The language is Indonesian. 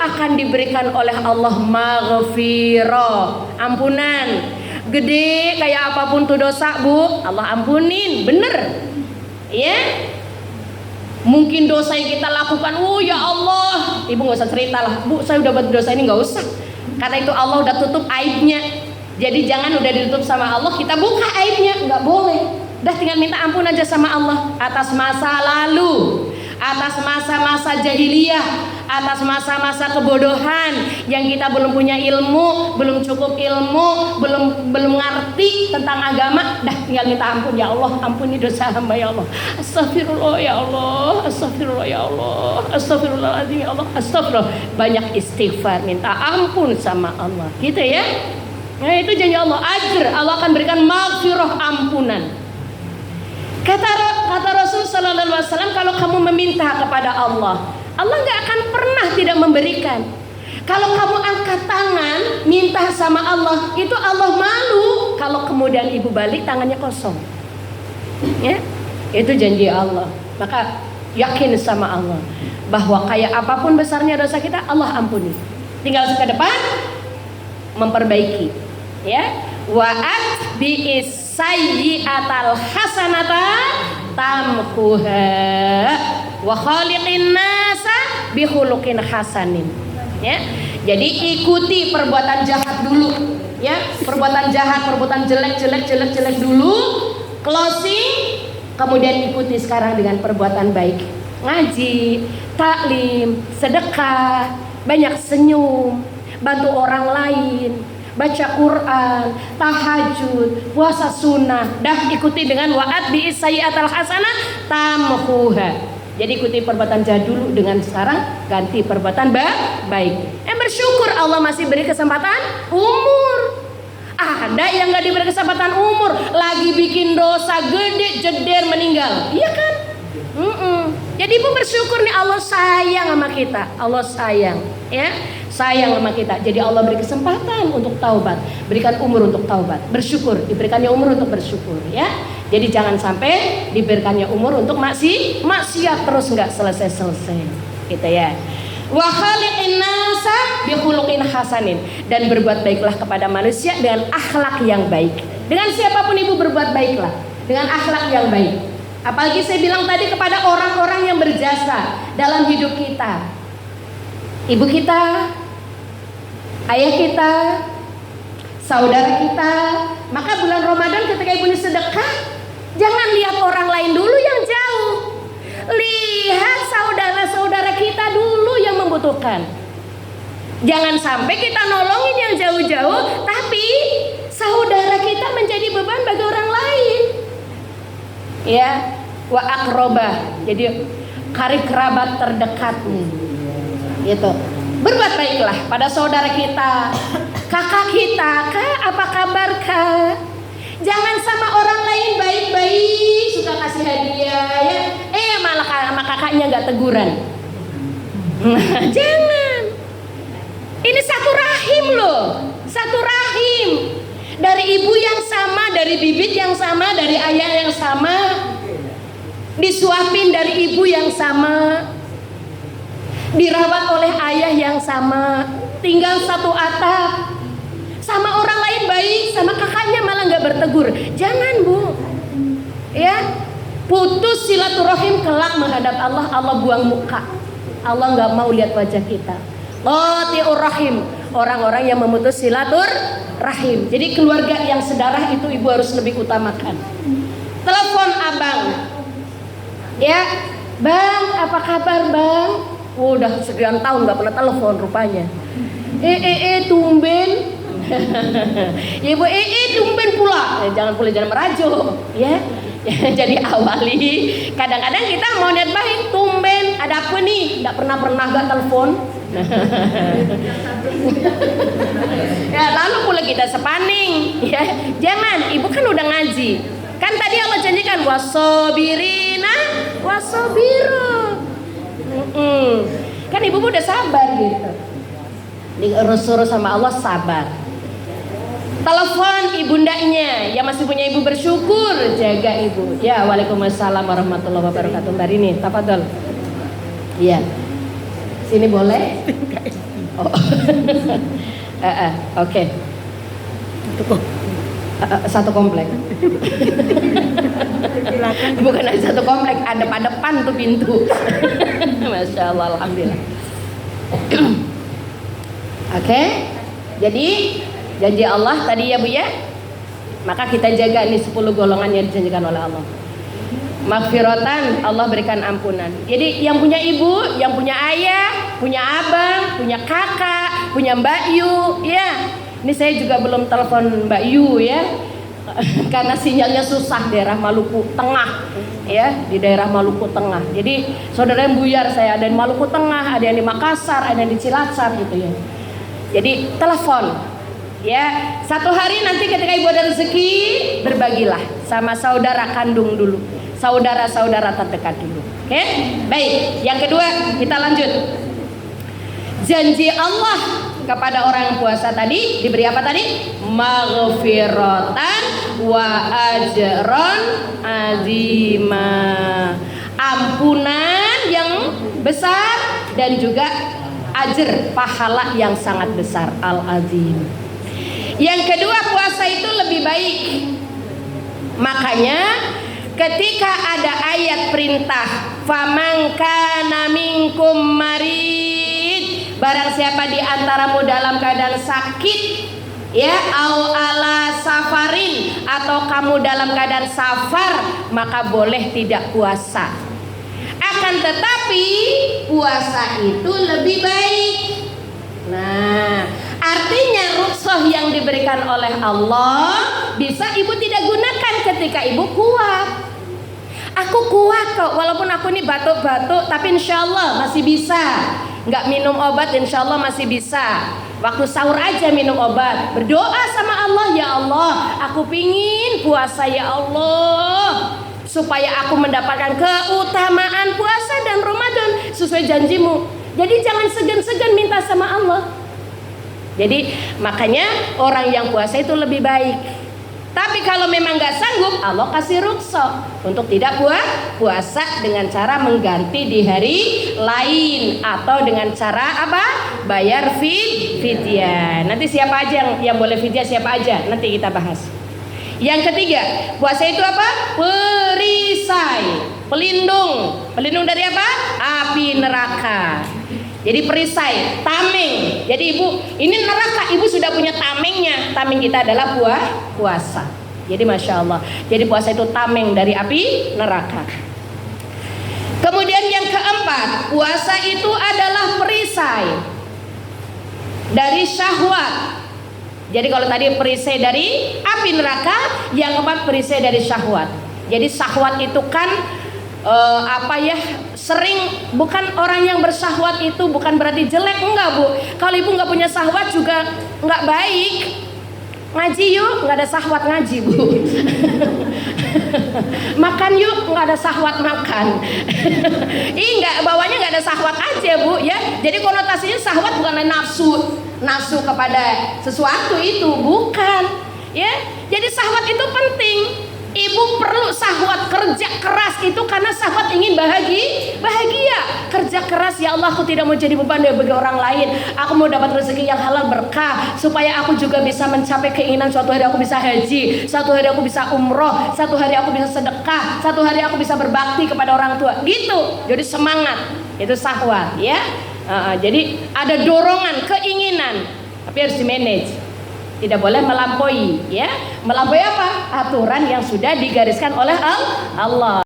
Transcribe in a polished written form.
akan diberikan oleh Allah maghfirah, ampunan. Gede kayak apapun tuh dosa, Bu, Allah ampunin, bener ya. Mungkin dosa yang kita lakukan, ya Allah, Ibu gak usah cerita lah, Bu, saya udah buat dosa ini, gak usah, karena itu Allah udah tutup aibnya. Jadi jangan udah ditutup sama Allah, kita buka aibnya, nggak boleh. Udah tinggal minta ampun aja sama Allah atas masa lalu, atas masa-masa jahiliyah, atas masa-masa kebodohan yang kita belum punya ilmu, belum cukup ilmu, belum ngerti tentang agama. Dah tinggal minta ampun, ya Allah, ampuni dosa hamba ya Allah. Astagfirullah ya Allah, astagfirullah ya Allah, astagfirullahaladzim ya Allah, astagfirullah. Banyak istighfar, minta ampun sama Allah, gitu ya. Nah itu janji Allah, ajr, Allah akan berikan maghfirah, ampunan. Kata Rasul sallallahu alaihi wasallam, kalau kamu meminta kepada Allah, Allah nggak akan pernah tidak memberikan. Kalau kamu angkat tangan minta sama Allah, itu Allah malu kalau kemudian ibu balik tangannya kosong. Ya, itu janji Allah. Maka yakin sama Allah bahwa kayak apapun besarnya dosa kita, Allah ampuni. Tinggal ke depan memperbaiki. Ya, wa'at bi'is sayyi'atal hasanata tamhuha wa khaliqin nasa bihulukin hasanin. Ya, jadi ikuti perbuatan jahat dulu, ya, perbuatan jahat, perbuatan jelek dulu, closing, kemudian ikuti sekarang dengan perbuatan baik, ngaji, taklim, sedekah, banyak senyum, bantu orang lain, baca Quran, tahajud, puasa sunnah. Dah ikuti dengan wa'at bi'is sayyi'atal hasanah tamhuha. Jadi ikuti perbuatan jahat dulu, dengan sekarang ganti perbuatan baik. Bersyukur Allah masih beri kesempatan umur. Ada yang gak diberi kesempatan umur, lagi bikin dosa gede, jeder, meninggal. Iya kan? Jadi ibu bersyukur nih, Allah sayang sama kita. Allah sayang, ya, sayang sama kita. Jadi Allah beri kesempatan untuk taubat, berikan umur untuk taubat, bersyukur, diberikannya umur untuk bersyukur, ya. Jadi jangan sampai diberikannya umur untuk maksiat terus nggak selesai, gitu ya. Wa khaliqin nasa bi khuluqin hasanin, dan berbuat baiklah kepada manusia dengan akhlak yang baik. Dengan siapapun ibu berbuat baiklah dengan akhlak yang baik. Apalagi saya bilang tadi kepada orang-orang yang berjasa dalam hidup kita, ibu kita, ayah kita, saudara kita. Maka bulan Ramadan ketika ibu sedekah, jangan lihat orang lain dulu yang jauh, lihat saudara-saudara kita dulu yang membutuhkan. Jangan sampai kita nolongin yang jauh-jauh, tapi saudara kita menjadi beban bagi orang lain. Ya, wa akrobah, jadi karib kerabat terdekat nih, gitu. Berbuat baiklah pada saudara kita, kakak kita. Kak, apa kabar kak? Jangan sama orang lain baik-baik, suka kasih hadiah, ya, malah sama kakaknya nggak teguran. Jangan. Ini satu rahim loh, satu rahim. Dari ibu yang sama, dari bibit yang sama, dari ayah yang sama, disuapin dari ibu yang sama, dirawat oleh ayah yang sama, tinggal satu atap, sama orang lain baik, sama kakaknya malah nggak bertegur. Jangan bu, ya, putus silaturahim, kelak menghadap Allah, Allah buang muka, Allah nggak mau lihat wajah kita. Qati'ur rahim, orang-orang yang memutus silaturahim. Jadi keluarga yang sedarah itu ibu harus lebih utamakan. Telepon abang, ya, bang, apa kabar bang? Udah sekian tahun nggak pernah telepon rupanya. Tumben. Ibu tumben pula. Jangan merajuk, ya. Jadi awali. Kadang-kadang kita mau niat baik, tumben. Ada apa nih? Nggak pernah gak telepon. Ya, lalu pula kita sepaning, ya. Jangan, ibu kan udah ngaji. Kan tadi Allah janjikan wasobirina wasobiru. Kan ibu udah sabar gitu. Disuruh sama Allah sabar. Telepon ibundanya yang masih punya ibu, bersyukur, jaga ibu. Ya, waalaikumsalam warahmatullahi wabarakatuh. Mbak Rini, tafadhol. Iya. Sini boleh? Oh. Oke. Satu komplek. Bukan ada satu komplek, ada depan tuh pintu. Masya Allah, alhamdulillah. Oke. Jadi janji Allah tadi ya Bu ya. Maka kita jaga ini 10 golongan yang dijanjikan oleh Allah. Maghfiratan, Allah berikan ampunan. Jadi yang punya ibu, yang punya ayah, punya abang, punya kakak, punya Mbak Yu, ya. Ini saya juga belum telepon Mbak Yu ya. Karena sinyalnya susah daerah Maluku Tengah, ya, di daerah Maluku Tengah. Jadi saudara yang buyar saya ada di Maluku Tengah, ada yang di Makassar, ada yang di Cilacap gitu ya. Jadi telepon, ya. Satu hari nanti ketika ibu ada rezeki, berbagilah sama saudara kandung dulu, saudara-saudara terdekat dulu. Oke, baik. Yang kedua kita lanjut. Janji Allah kepada orang puasa tadi diberi apa tadi? Maghfiratan wa ajron azima. Ampunan yang besar dan juga ajr, pahala yang sangat besar, al-azim. Yang kedua, puasa itu lebih baik. Makanya ketika ada ayat perintah, faman kana minkum marid, barang siapa di antaramu dalam keadaan sakit, ya, au ala safarin, atau kamu dalam keadaan safar, maka boleh tidak puasa. Akan tetapi puasa itu lebih baik. Nah, artinya rukhsah yang diberikan oleh Allah bisa ibu tidak gunakan ketika ibu kuat. Aku kuat kok, walaupun aku ini batuk-batuk, tapi insya Allah masih bisa. Nggak minum obat, insya Allah masih bisa. Waktu sahur aja minum obat, berdoa sama Allah, ya Allah, aku pingin puasa ya Allah, supaya aku mendapatkan keutamaan puasa dan Ramadan sesuai janjimu. Jadi jangan segan-segan minta sama Allah. Jadi makanya orang yang puasa itu lebih baik. Tapi kalau memang nggak sanggup, Allah kasih rukhsah untuk tidak puasa dengan cara mengganti di hari lain atau dengan cara apa? Bayar fidyah. Nanti siapa aja yang boleh fidyah, siapa aja? Nanti kita bahas. Yang ketiga, puasa itu apa? Perisai, pelindung. Pelindung dari apa? Api neraka. Jadi perisai, tameng. Jadi ibu, ini neraka, ibu sudah punya tamengnya. Tameng kita adalah puasa. Jadi masya Allah. Jadi puasa itu tameng dari api neraka. Kemudian yang keempat, puasa itu adalah perisai dari syahwat. Jadi kalau tadi perisai dari api neraka, yang keempat perisai dari syahwat. Jadi syahwat itu kan sering, bukan orang yang bersyahwat itu bukan berarti jelek, enggak Bu. Kalau ibu nggak punya syahwat juga nggak baik. Ngaji yuk, nggak ada syahwat ngaji Bu. Makan yuk, nggak ada syahwat makan. Nggak, bawahnya nggak ada syahwat aja Bu ya. Jadi konotasinya syahwat bukanlah nafsu kepada sesuatu, itu bukan ya. Jadi syahwat itu penting. Ibu perlu syahwat, kerja keras itu karena syahwat ingin bahagia. Kerja keras, ya Allah, aku tidak mau jadi beban bagi orang lain. Aku mau dapat rezeki yang halal berkah, supaya aku juga bisa mencapai keinginan suatu hari aku bisa haji, suatu hari aku bisa umroh, suatu hari aku bisa sedekah, suatu hari aku bisa berbakti kepada orang tua. Gitu. Jadi semangat, itu syahwat ya. Jadi ada dorongan, keinginan, tapi harus di manage. Tidak boleh melampaui ya. Melampaui apa? Aturan yang sudah digariskan oleh Allah.